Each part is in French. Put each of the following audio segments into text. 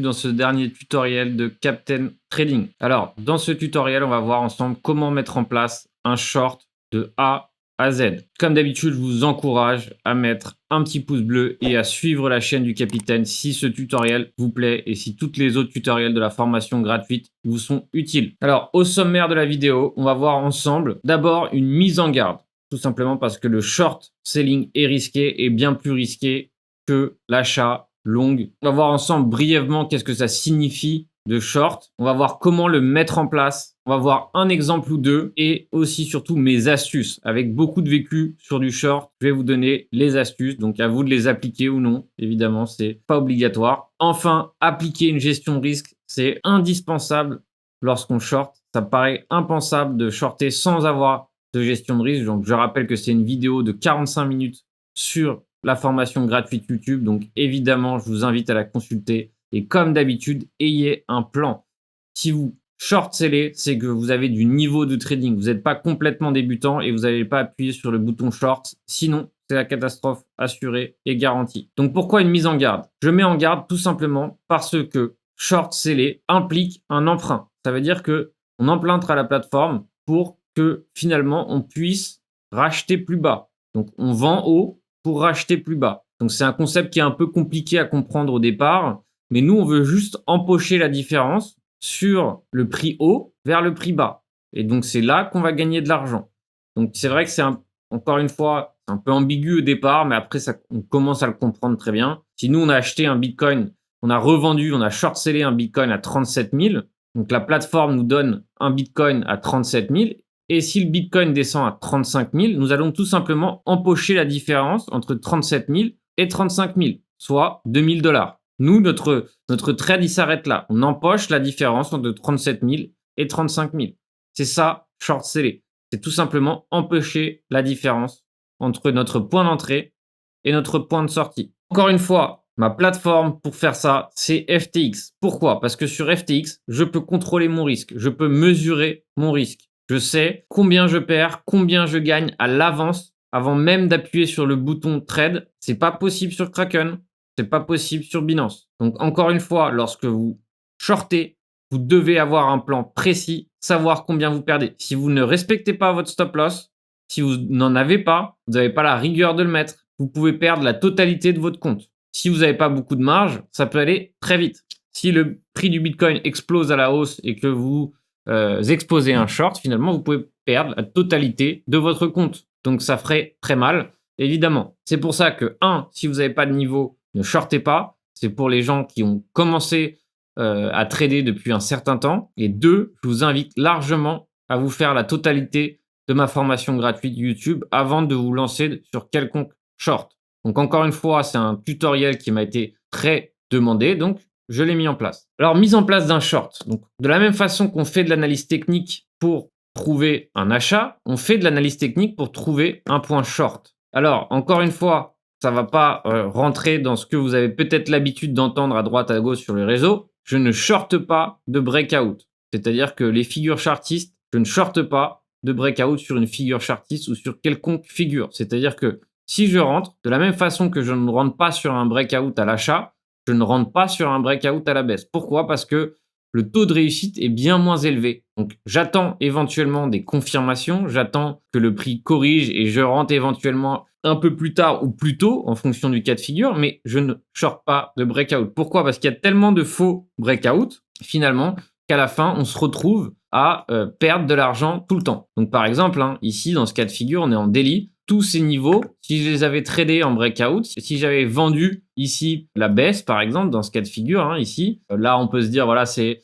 dans ce dernier tutoriel de Captain Trading. Alors, dans ce tutoriel, on va voir ensemble comment mettre en place un short de A à Z. Comme d'habitude, je vous encourage à mettre un petit pouce bleu et à suivre la chaîne du capitaine si ce tutoriel vous plaît et si toutes les autres tutoriels de la formation gratuite vous sont utiles. Alors, au sommaire de la vidéo, on va voir ensemble d'abord une mise en garde. Tout simplement parce que le short selling est risqué et bien plus risqué que l'achat long. On va voir ensemble brièvement qu'est-ce que ça signifie de short. On va voir comment le mettre en place. On va voir un exemple ou deux et aussi surtout mes astuces. Avec beaucoup de vécu sur du short, je vais vous donner les astuces. Donc à vous de les appliquer ou non. Évidemment, c'est pas obligatoire. Enfin, appliquer une gestion de risque, c'est indispensable lorsqu'on short. Ça me paraît impensable de shorter sans avoir de gestion de risque. Donc je rappelle que c'est une vidéo de 45 minutes sur la formation gratuite YouTube. Donc évidemment, je vous invite à la consulter. Et comme d'habitude, ayez un plan. Si vous short sellez, c'est que vous avez du niveau de trading. Vous n'êtes pas complètement débutant et vous n'allez pas appuyer sur le bouton short. Sinon, c'est la catastrophe assurée et garantie. Donc pourquoi une mise en garde? Je mets en garde tout simplement parce que short seller implique un emprunt. Ça veut dire que on empruntera la plateforme pour que finalement on puisse racheter plus bas. Donc on vend haut pour racheter plus bas. Donc c'est un concept qui est un peu compliqué à comprendre au départ. Mais nous, on veut juste empocher la différence sur le prix haut vers le prix bas. Et donc, c'est là qu'on va gagner de l'argent. Donc, c'est vrai que c'est encore une fois un peu ambigu au départ, mais après, on commence à le comprendre très bien. Si nous, on a acheté un Bitcoin, on a revendu, on a short-sellé un Bitcoin à 37 000. Donc, la plateforme nous donne un Bitcoin à 37 000. Et si le Bitcoin descend à 35 000, nous allons tout simplement empocher la différence entre 37 000 et 35 000, soit 2 000 $. Nous, notre trade, il s'arrête là. On empoche la différence entre 37 000 et 35 000. C'est ça, short seller. C'est tout simplement empocher la différence entre notre point d'entrée et notre point de sortie. Encore une fois, ma plateforme pour faire ça, c'est FTX. Pourquoi? Parce que sur FTX, je peux contrôler mon risque. Je peux mesurer mon risque. Je sais combien je perds, combien je gagne à l'avance avant même d'appuyer sur le bouton trade. C'est pas possible sur Kraken. C'est pas possible sur Binance. Donc, encore une fois, lorsque vous shortez, vous devez avoir un plan précis, savoir combien vous perdez. Si vous ne respectez pas votre stop loss, si vous n'en avez pas, vous n'avez pas la rigueur de le mettre, vous pouvez perdre la totalité de votre compte. Si vous n'avez pas beaucoup de marge, ça peut aller très vite. Si le prix du Bitcoin explose à la hausse et que vous exposez un short, finalement, vous pouvez perdre la totalité de votre compte. Donc, ça ferait très mal, évidemment. C'est pour ça que, si vous n'avez pas de niveau, ne shortez pas, c'est pour les gens qui ont commencé à trader depuis un certain temps. Et 2, je vous invite largement à vous faire la totalité de ma formation gratuite YouTube avant de vous lancer sur quelconque short. Donc encore une fois, c'est un tutoriel qui m'a été très demandé, donc je l'ai mis en place. Alors, mise en place d'un short. Donc, de la même façon qu'on fait de l'analyse technique pour trouver un achat, on fait de l'analyse technique pour trouver un point short. Alors, encore une fois, ça ne va pas rentrer dans ce que vous avez peut-être l'habitude d'entendre à droite à gauche sur les réseaux. Je ne shorte pas de breakout. C'est-à-dire que les figures chartistes, je ne shorte pas de breakout sur une figure chartiste ou sur quelconque figure. C'est-à-dire que si je rentre, de la même façon que je ne rentre pas sur un breakout à l'achat, je ne rentre pas sur un breakout à la baisse. Pourquoi? Parce que le taux de réussite est bien moins élevé. Donc, j'attends éventuellement des confirmations, j'attends que le prix corrige et je rentre éventuellement un peu plus tard ou plus tôt en fonction du cas de figure, mais je ne short pas de breakout. Pourquoi? Parce qu'il y a tellement de faux breakout, finalement, qu'à la fin, on se retrouve à perdre de l'argent tout le temps. Donc, par exemple, ici, dans ce cas de figure, on est en daily. Tous ces niveaux, si je les avais tradés en breakout, si j'avais vendu ici la baisse, par exemple, dans ce cas de figure, ici, là, on peut se dire, voilà, c'est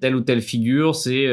telle ou telle figure, c'est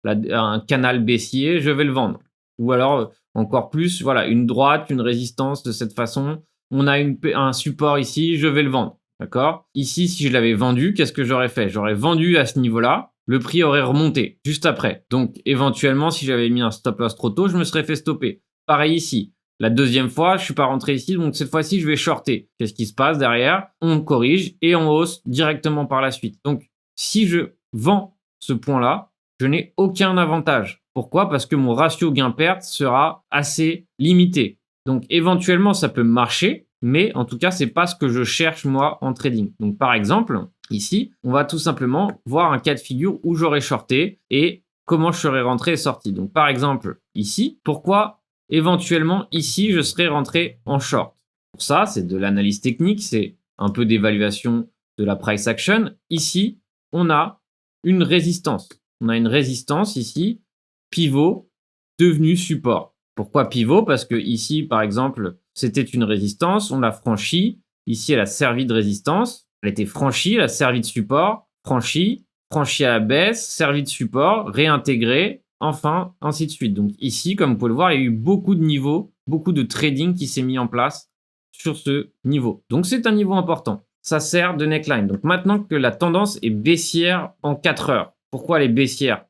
un canal baissier, je vais le vendre. Ou alors, encore plus, voilà, une droite, une résistance de cette façon. On a un support ici, je vais le vendre. D'accord? Ici, si je l'avais vendu, qu'est-ce que j'aurais fait? J'aurais vendu à ce niveau-là, le prix aurait remonté juste après. Donc, éventuellement, si j'avais mis un stop loss trop tôt, je me serais fait stopper. Pareil ici. La deuxième fois, je ne suis pas rentré ici, donc cette fois-ci, je vais shorter. Qu'est-ce qui se passe derrière? On corrige et on hausse directement par la suite. Donc, si je vends ce point-là, je n'ai aucun avantage. Pourquoi? Parce que mon ratio gain-perte sera assez limité. Donc, éventuellement, ça peut marcher, mais en tout cas, ce n'est pas ce que je cherche, moi, en trading. Donc, par exemple, ici, on va tout simplement voir un cas de figure où j'aurais shorté et comment je serais rentré et sorti. Donc, par exemple, ici, pourquoi éventuellement ici, je serais rentré en short? Pour ça, c'est de l'analyse technique, c'est un peu d'évaluation de la price action. Ici, on a une résistance. On a une résistance ici, pivot devenu support. Pourquoi pivot? Parce que ici, par exemple, c'était une résistance, on l'a franchie. Ici, elle a servi de résistance. Elle a été franchie, elle a servi de support, franchie, franchie à la baisse, servi de support, réintégré, enfin, ainsi de suite. Donc ici, comme vous pouvez le voir, il y a eu beaucoup de niveaux, beaucoup de trading qui s'est mis en place sur ce niveau. Donc c'est un niveau important. Ça sert de neckline. Donc maintenant que la tendance est baissière en 4 heures. Pourquoi elle est baissière?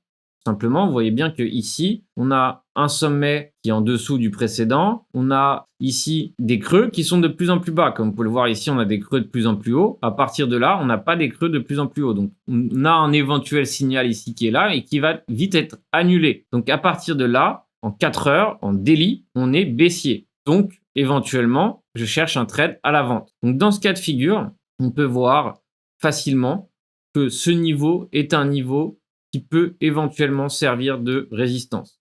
Simplement, vous voyez bien que ici, on a un sommet qui est en dessous du précédent. On a ici des creux qui sont de plus en plus bas. Comme vous pouvez le voir ici, on a des creux de plus en plus haut. À partir de là, on n'a pas des creux de plus en plus haut. Donc, on a un éventuel signal ici qui est là et qui va vite être annulé. Donc, à partir de là, en 4 heures, en daily, on est baissier. Donc, éventuellement, je cherche un trade à la vente. Donc, dans ce cas de figure, on peut voir facilement que ce niveau est un niveau qui peut éventuellement servir de résistance.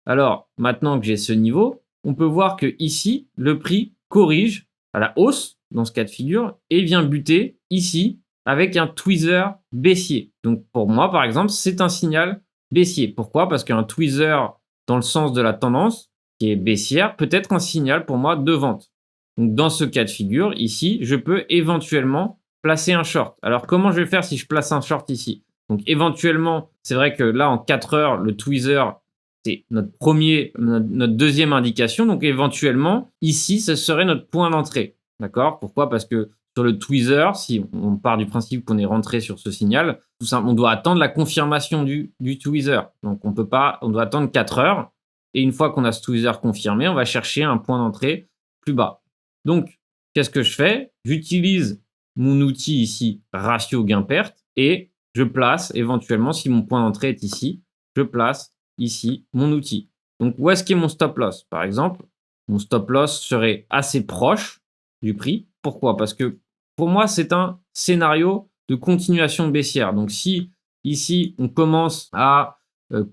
Alors, maintenant que j'ai ce niveau, on peut voir que ici, le prix corrige à la hausse dans ce cas de figure et vient buter ici avec un tweezer baissier. Donc pour moi, par exemple, c'est un signal baissier. Pourquoi? Parce qu'un tweezer dans le sens de la tendance qui est baissière peut être un signal pour moi de vente. Donc dans ce cas de figure, ici, je peux éventuellement placer un short. Alors comment je vais faire si je place un short ici? Donc éventuellement, c'est vrai que là, en 4 heures, le tweezer, c'est notre deuxième indication. Donc éventuellement, ici, ce serait notre point d'entrée. D'accord? Pourquoi? Parce que sur le tweezer, si on part du principe qu'on est rentré sur ce signal, tout ça, on doit attendre la confirmation du tweezer. Donc on doit attendre 4 heures. Et une fois qu'on a ce tweezer confirmé, on va chercher un point d'entrée plus bas. Donc, qu'est-ce que je fais? J'utilise mon outil ici, ratio gain-perte, et je place éventuellement, si mon point d'entrée est ici, je place ici mon outil. Donc, où est-ce qu'est mon stop loss? Par exemple, mon stop loss serait assez proche du prix. Pourquoi? Parce que pour moi, c'est un scénario de continuation baissière. Donc, si ici, on commence à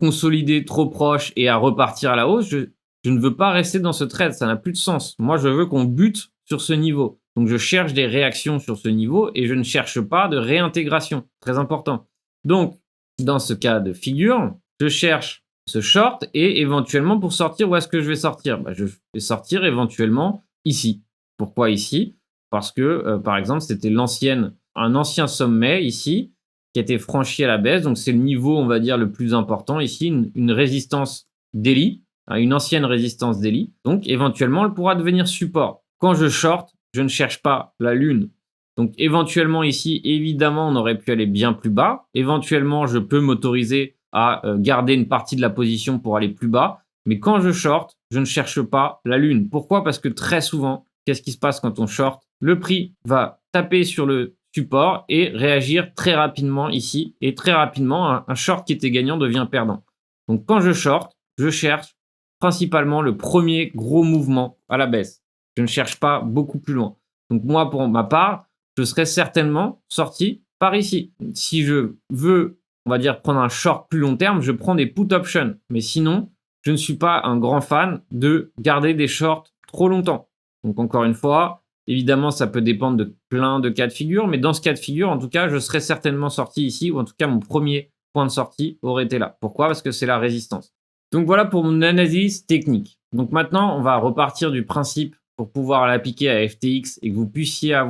consolider trop proche et à repartir à la hausse, je ne veux pas rester dans ce trade, ça n'a plus de sens. Moi, je veux qu'on bute sur ce niveau. Donc, je cherche des réactions sur ce niveau et je ne cherche pas de réintégration. Très important. Donc, dans ce cas de figure, je cherche ce short et éventuellement pour sortir, où est-ce que je vais sortir? Je vais sortir éventuellement ici. Pourquoi ici? Parce que, par exemple, c'était un ancien sommet ici qui a été franchi à la baisse. Donc, c'est le niveau, on va dire, le plus important ici, une résistance daily, une ancienne résistance daily. Donc, éventuellement, elle pourra devenir support. Quand je short, je ne cherche pas la lune. Donc, éventuellement, ici, évidemment, on aurait pu aller bien plus bas. Éventuellement, je peux m'autoriser à garder une partie de la position pour aller plus bas. Mais quand je short, je ne cherche pas la lune. Pourquoi? Parce que très souvent, qu'est-ce qui se passe quand on short? Le prix va taper sur le support et réagir très rapidement ici. Et très rapidement, un short qui était gagnant devient perdant. Donc, quand je short, je cherche principalement le premier gros mouvement à la baisse. Je ne cherche pas beaucoup plus loin. Donc, moi, pour ma part, je serais certainement sorti par ici. Si je veux, on va dire, prendre un short plus long terme, je prends des put options. Mais sinon, je ne suis pas un grand fan de garder des shorts trop longtemps. Donc, encore une fois, évidemment, ça peut dépendre de plein de cas de figure. Mais dans ce cas de figure, en tout cas, je serais certainement sorti ici. Ou en tout cas, mon premier point de sortie aurait été là. Pourquoi? Parce que c'est la résistance. Donc, voilà pour mon analyse technique. Donc, maintenant, on va repartir du principe pour pouvoir l'appliquer à FTX et que vous puissiez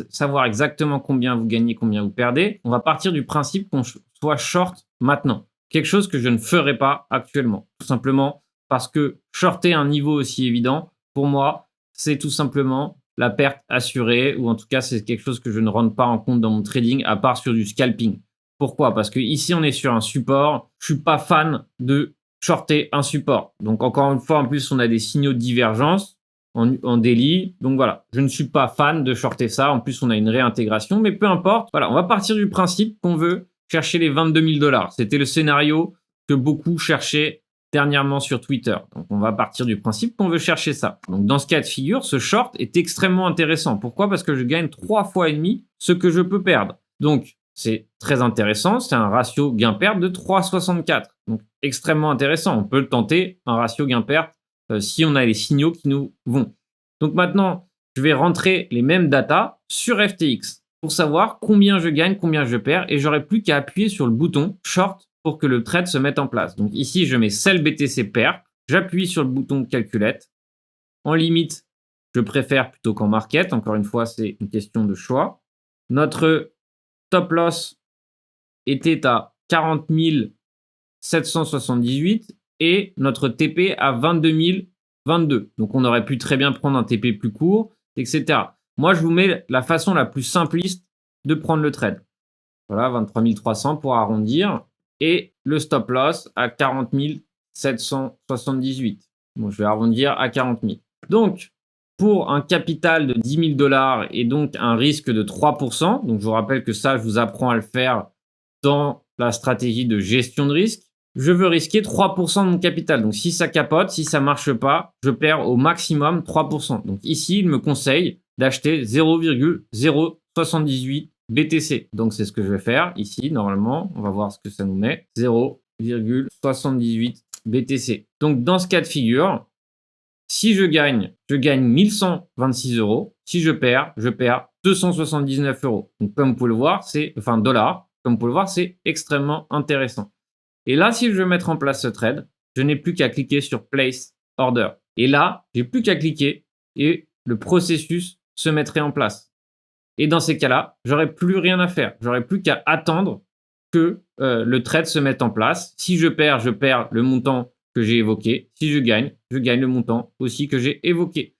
savoir exactement combien vous gagnez, combien vous perdez, on va partir du principe qu'on soit short maintenant. Quelque chose que je ne ferai pas actuellement. Tout simplement parce que shorter un niveau aussi évident, pour moi, c'est tout simplement la perte assurée, ou en tout cas, c'est quelque chose que je ne rentre pas en compte dans mon trading, à part sur du scalping. Pourquoi? Parce que ici, on est sur un support. Je ne suis pas fan de shorter un support. Donc, encore une fois, en plus, on a des signaux de divergence en daily. Donc voilà, je ne suis pas fan de shorter ça. En plus, on a une réintégration, mais peu importe. Voilà, on va partir du principe qu'on veut chercher les 22 000 $. C'était le scénario que beaucoup cherchaient dernièrement sur Twitter. Donc, on va partir du principe qu'on veut chercher ça. Donc, dans ce cas de figure, ce short est extrêmement intéressant. Pourquoi? Parce que je gagne 3 fois et demi ce que je peux perdre. Donc, c'est très intéressant. C'est un ratio gain-perte de 3,64. Donc, extrêmement intéressant. On peut le tenter, un ratio gain-perte, si on a les signaux qui nous vont. Donc maintenant, je vais rentrer les mêmes datas sur FTX pour savoir combien je gagne, combien je perds, et j'aurai plus qu'à appuyer sur le bouton Short pour que le trade se mette en place. Donc ici, je mets Sell BTC Pair, j'appuie sur le bouton Calculate. En limite, je préfère plutôt qu'en market. Encore une fois, c'est une question de choix. Notre stop loss était à 40 778 et notre TP à 22 022. Donc on aurait pu très bien prendre un TP plus court, etc. Moi, je vous mets la façon la plus simpliste de prendre le trade. Voilà, 23 300 pour arrondir. Et le stop loss à 40 778. Bon, je vais arrondir à 40 000. Donc, pour un capital de 10 000 $ et donc un risque de 3%, donc je vous rappelle que ça, je vous apprends à le faire dans la stratégie de gestion de risque, je veux risquer 3% de mon capital. Donc, si ça capote, si ça ne marche pas, je perds au maximum 3%. Donc, ici, il me conseille d'acheter 0,078 BTC. Donc, c'est ce que je vais faire ici, normalement. On va voir ce que ça nous met. 0,78 BTC. Donc, dans ce cas de figure, si je gagne 1126 €. Si je perds 279 €. Donc, comme vous pouvez le voir, dollars. Comme vous pouvez le voir, c'est extrêmement intéressant. Et là, si je veux mettre en place ce trade, je n'ai plus qu'à cliquer sur Place Order. Et là, j'ai plus qu'à cliquer et le processus se mettrait en place. Et dans ces cas-là, j'aurais plus rien à faire. J'aurais plus qu'à attendre que le trade se mette en place. Si je perds le montant que j'ai évoqué. Si je gagne le montant aussi que j'ai évoqué.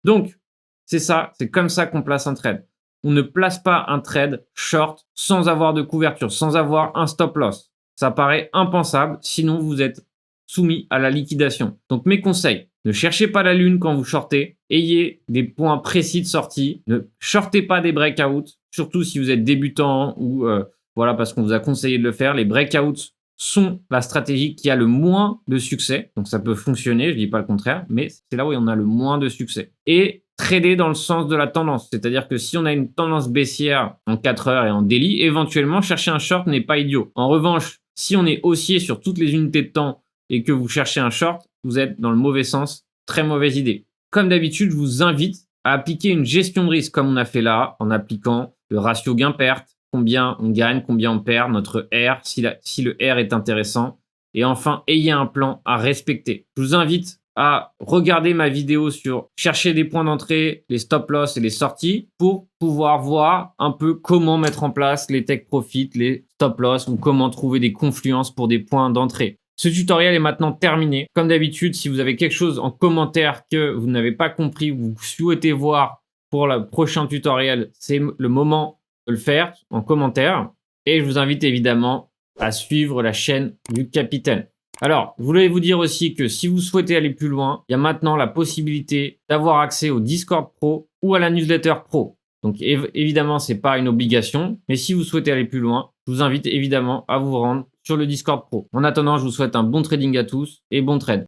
Donc, c'est ça, c'est comme ça qu'on place un trade. On ne place pas un trade short sans avoir de couverture, sans avoir un stop loss. Ça paraît impensable, sinon vous êtes soumis à la liquidation. Donc mes conseils, ne cherchez pas la lune quand vous shortez, ayez des points précis de sortie, ne shortez pas des breakouts, surtout si vous êtes débutant ou voilà parce qu'on vous a conseillé de le faire. Les breakouts sont la stratégie qui a le moins de succès. Donc ça peut fonctionner, je ne dis pas le contraire, mais c'est là où il y en a le moins de succès. Et trader dans le sens de la tendance. C'est-à-dire que si on a une tendance baissière en 4 heures et en daily, éventuellement, chercher un short n'est pas idiot. En revanche, si on est haussier sur toutes les unités de temps et que vous cherchez un short, vous êtes dans le mauvais sens. Très mauvaise idée. Comme d'habitude, je vous invite à appliquer une gestion de risque comme on a fait là, en appliquant le ratio gain-perte, combien on gagne, combien on perd, notre R, si le R est intéressant. Et enfin, ayez un plan à respecter. Je vous invite à regarder ma vidéo sur chercher des points d'entrée, les stop loss et les sorties pour pouvoir voir un peu comment mettre en place les take profit, les stop loss ou comment trouver des confluences pour des points d'entrée. Ce tutoriel est maintenant terminé. Comme d'habitude, si vous avez quelque chose en commentaire que vous n'avez pas compris, vous souhaitez voir pour le prochain tutoriel, c'est le moment de le faire en commentaire. Et je vous invite évidemment à suivre la chaîne du Capitaine. Alors, je voulais vous dire aussi que si vous souhaitez aller plus loin, il y a maintenant la possibilité d'avoir accès au Discord Pro ou à la newsletter Pro. Donc évidemment, ce n'est pas une obligation, mais si vous souhaitez aller plus loin, je vous invite évidemment à vous rendre sur le Discord Pro. En attendant, je vous souhaite un bon trading à tous et bon trade.